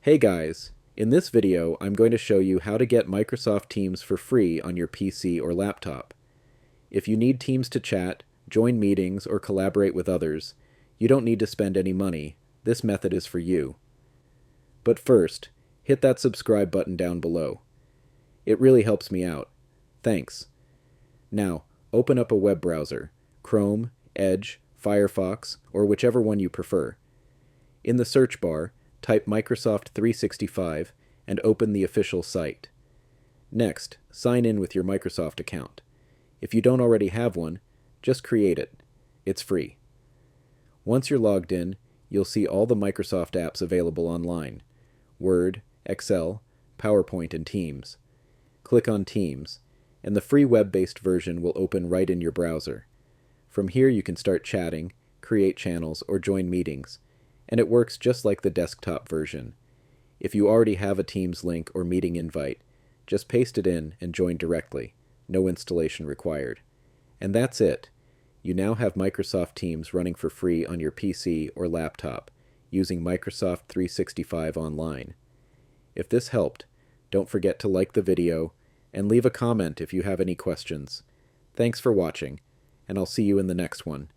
Hey guys, in this video I'm going to show you how to get Microsoft Teams for free on your PC or laptop. If you need Teams to chat, join meetings, or collaborate with others, you don't need to spend any money. This method is for you. But first, hit that subscribe button down below. It really helps me out. Thanks. Now, open up a web browser, Chrome, Edge, Firefox, or whichever one you prefer. In the search bar, type Microsoft 365 and open the official site. Next, sign in with your Microsoft account. If you don't already have one, just create it. It's free. Once you're logged in, you'll see all the Microsoft apps available online: Word, Excel, PowerPoint, and Teams. Click on Teams, and the free web-based version will open right in your browser. From here you can start chatting, create channels, or join meetings, and it works just like the desktop version. If you already have a Teams link or meeting invite, just paste it in and join directly. No installation required. And that's it. You now have Microsoft Teams running for free on your PC or laptop using Microsoft 365 Online. If this helped, don't forget to like the video and leave a comment if you have any questions. Thanks for watching, and I'll see you in the next one.